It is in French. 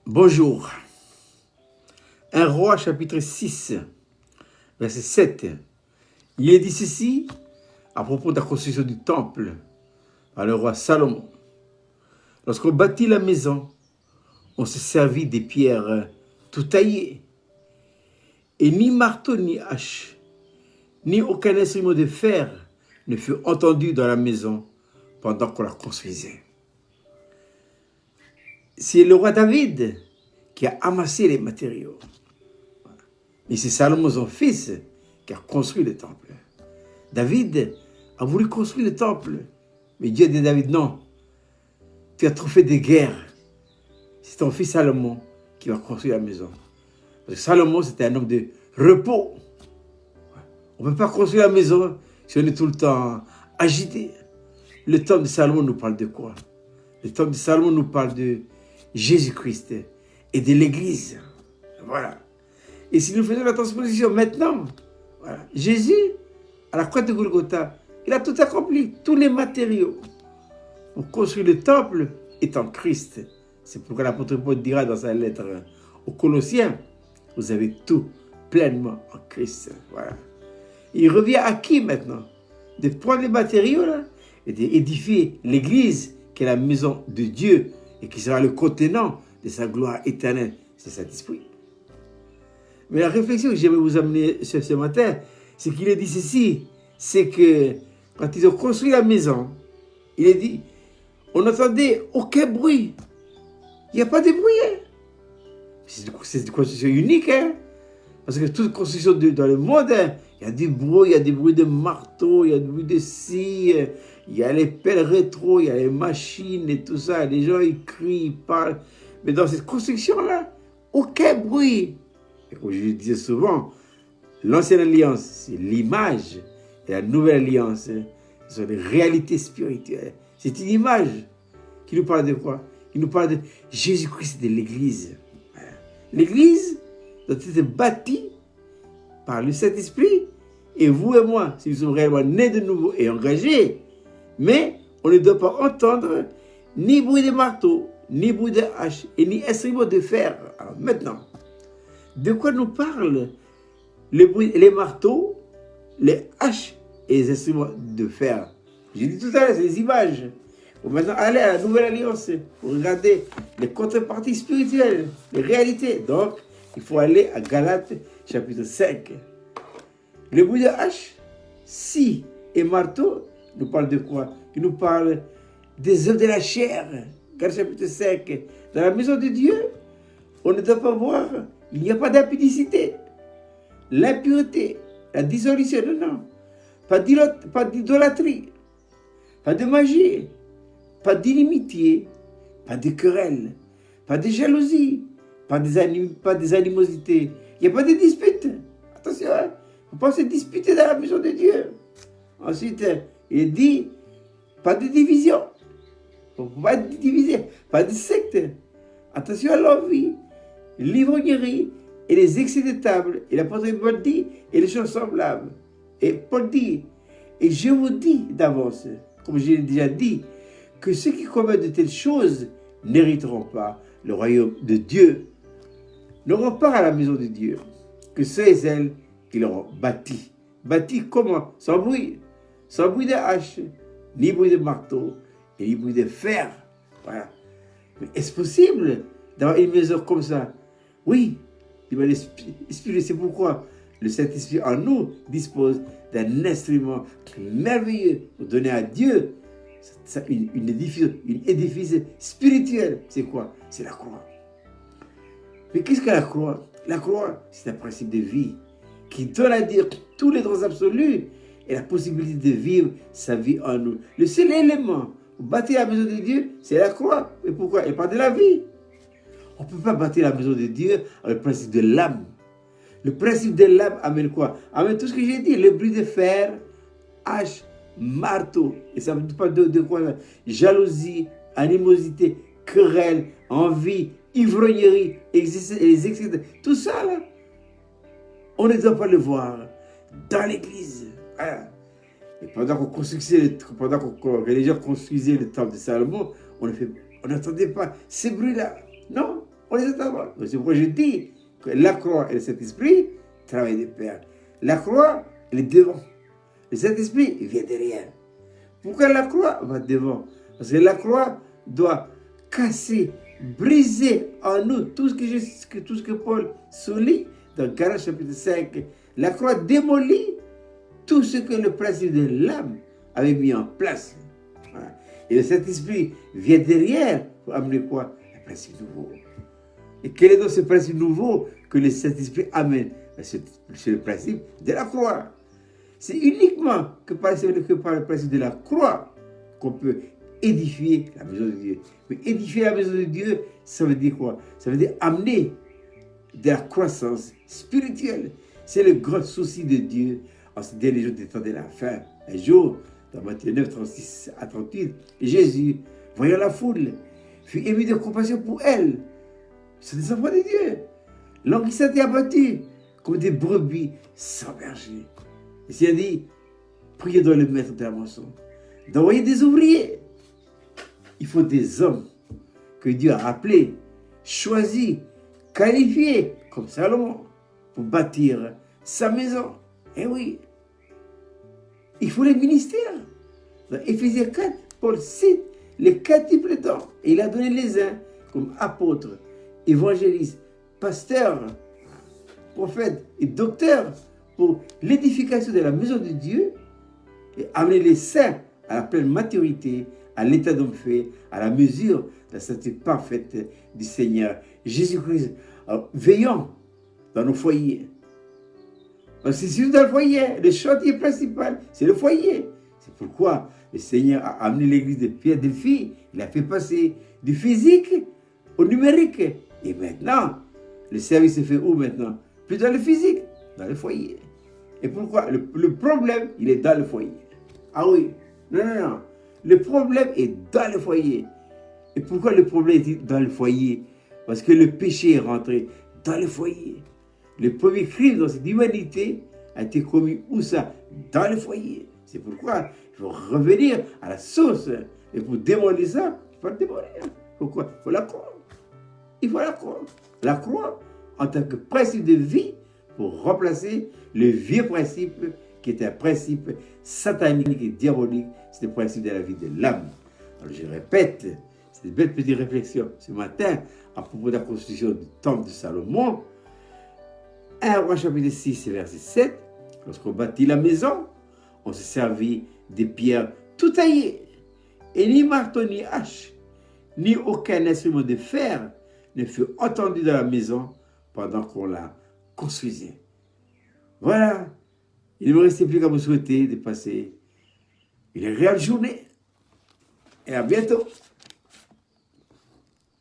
Bonjour. 1 Roi chapitre 6, verset 7. Il est dit ceci à propos de la construction du temple par le roi Salomon. Lorsqu'on bâtit la maison, on se servit des pierres tout taillées. Et ni marteau ni hache, ni aucun instrument de fer ne fut entendu dans la maison pendant qu'on la construisait. C'est le roi David qui a amassé les matériaux. Et c'est Salomon, son fils, qui a construit le temple. David a voulu construire le temple. Mais Dieu a dit à David, non, tu as trop fait de guerre. C'est ton fils Salomon qui va construire la maison. Parce que Salomon, c'était un homme de repos. On ne peut pas construire la maison si on est tout le temps agité. Le temple de Salomon nous parle de quoi? Le temple de Salomon nous parle de Jésus-Christ et de l'Église. Voilà. Et si nous faisons la transposition maintenant, voilà, Jésus, à la croix de Golgotha, il a tout accompli, tous les matériaux. Pour construire le temple est en Christ. C'est pourquoi l'apôtre Paul dira dans sa lettre aux Colossiens, vous avez tout pleinement en Christ. Voilà. Il revient à qui maintenant? De prendre les matériaux là, et d'édifier l'Église, qui est la maison de Dieu, et qui sera le contenant de sa gloire éternelle, c'est Saint-Esprit. Mais la réflexion que j'aimerais vous amener ce matin, c'est qu'il est dit ceci, c'est que quand ils ont construit la maison, il est dit, on n'entendait aucun bruit. Il n'y a pas de bruit. Hein? C'est une construction unique. Hein? Parce que toute construction dans le monde, hein, il y a du bruit, il y a des bruits de marteau, il y a des bruits de scie, il y a les pelles rétro, il y a les machines et tout ça. Les gens, ils crient, ils parlent. Mais dans cette construction-là, aucun bruit. Et comme je disais souvent, l'ancienne alliance, c'est l'image. Et la nouvelle alliance, ce sont les réalités spirituelles. C'est une image qui nous parle de quoi? Qui nous parle de Jésus-Christ de l'Église. L'Église doit être bâtie par le Saint-Esprit. Et vous et moi, si nous sommes réellement nés de nouveau et engagés, mais on ne doit pas entendre ni bruit de marteau, ni bruit de hache, et ni instrument de fer. Alors maintenant, de quoi nous parlent les marteaux, les haches et les instruments de fer? J'ai dit tout à l'heure, c'est des images. Bon, maintenant, allez à la Nouvelle Alliance pour regarder les contreparties spirituelles, les réalités. Donc, il faut aller à Galates, chapitre 5. Le bruit de hache, scie et marteau nous parle de quoi? Il nous parle des œuvres de la chair. Galates, chapitre 5. Dans la maison de Dieu, on ne doit pas voir, il n'y a pas d'impudicité, l'impureté, la dissolution, non. Pas d'idolâtrie, pas de magie, pas d'inimitié, pas de querelle, pas de jalousie, pas des animosités. Il n'y a pas de dispute. Attention, il ne faut pas se disputer dans la maison de Dieu. Ensuite, il dit, pas de division. Il ne faut pas être divisé, pas de secte. Attention à l'envie, l'ivrognerie et les excès de table. Et l'apôtre Paul dit, et les choses semblables. Et Paul dit, et je vous dis d'avance, comme je l'ai déjà dit, que ceux qui commettent de telles choses n'hériteront pas le royaume de Dieu, n'auront part à la maison de Dieu, que ceux et celles qui l'auront bâti. Bâti comment? Sans bruit de hache, ni bruit de marteau, et ni bruit de fer. Voilà. Mais est-ce possible d'avoir une maison comme ça? Oui, c'est pourquoi le Saint-Esprit en nous dispose d'un instrument merveilleux pour donner à Dieu une édifice spirituel. C'est quoi? C'est la croix. Mais qu'est-ce que la croix? La croix, c'est un principe de vie qui donne à Dieu tous les droits absolus et la possibilité de vivre sa vie en nous. Le seul élément pour bâtir la maison de Dieu, c'est la croix. Et pourquoi? Et pas de la vie. On ne peut pas bâtir la maison de Dieu avec le principe de l'âme. Le principe de l'âme amène quoi? Amène tout ce que j'ai dit, le bruit de fer, hache, marteau. Et ça ne veut pas de quoi? Jalousie, animosité, querelle, envie, ivrognerie, les excès, tout ça là, on ne doit pas le voir dans l'église. Voilà. Et pendant que les gens construisaient le temple de Salomon, on n'entendait pas ces bruits-là. Non, On les attend. Donc, c'est pourquoi je dis que la croix et le Saint-Esprit travaillent de pair. La croix, elle est devant. Le Saint-Esprit, il vient derrière. Pourquoi la croix va devant? Parce que la croix doit casser, briser en nous tout ce que Paul souligne dans Galates chapitre 5. La croix démolit tout ce que le principe de l'âme avait mis en place. Voilà. Et le Saint-Esprit vient derrière pour amener quoi? Le principe nouveau. Et quel est donc ce principe nouveau que le Saint-Esprit amène? C'est le principe de la croix. C'est uniquement que par le principe de la croix qu'on peut édifier la maison de Dieu. Mais édifier la maison de Dieu, ça veut dire quoi? Ça veut dire amener de la croissance spirituelle. C'est le grand souci de Dieu en ces derniers jours des temps de la fin. Un jour, dans Matthieu 9, 36 à 38, Jésus, voyant la foule, fut ému de compassion pour elle. C'est des enfants de Dieu. L'homme qui s'était abattu comme des brebis sans berger. Et s'il a dit, priez dans le maître de la moisson, d'envoyer des ouvriers. Il faut des hommes que Dieu a appelés, choisis, qualifiés, comme Salomon, pour bâtir sa maison. Eh oui, il faut les ministères. Dans Éphésiens 4, Paul cite les 4 types de dons. Et il a donné les uns comme apôtres, évangélistes, pasteurs, prophètes et docteurs pour l'édification de la maison de Dieu et amener les saints à la pleine maturité, à l'état d'homme fait, à la mesure de la sainteté parfaite du Seigneur Jésus-Christ. Veillons dans nos foyers. Parce que c'est dans le foyer, le chantier principal, c'est le foyer. C'est pourquoi le Seigneur a amené l'église de Philadelphie, il a fait passer du physique au numérique. Et maintenant, le service se fait où maintenant? Plus dans le physique, dans le foyer. Et pourquoi? Le problème, il est dans le foyer. Ah oui, non. Le problème est dans le foyer. Et pourquoi le problème est dans le foyer? Parce que le péché est rentré dans le foyer. Le premier crime dans cette humanité a été commis où ça? Dans le foyer. C'est pourquoi il faut revenir à la source. Et pour démolir ça, il faut le démolir. Pourquoi? Il faut la croix. Il faut la croix. La croix en tant que principe de vie pour remplacer le vieux principe qui est un principe satanique et diabolique. C'est le principe de la vie de l'âme. Alors je répète, cette belle petite réflexion ce matin à propos de la construction du temple de Salomon. 1 Roi chapitre 6 verset 7. Lorsqu'on bâtit la maison, on se servit des pierres tout taillées. Et ni marteau ni hache, ni aucun instrument de fer ne fut entendu dans la maison pendant qu'on la construisait. Voilà. Il ne me restait plus qu'à vous souhaiter de passer une agréable journée. Et à bientôt.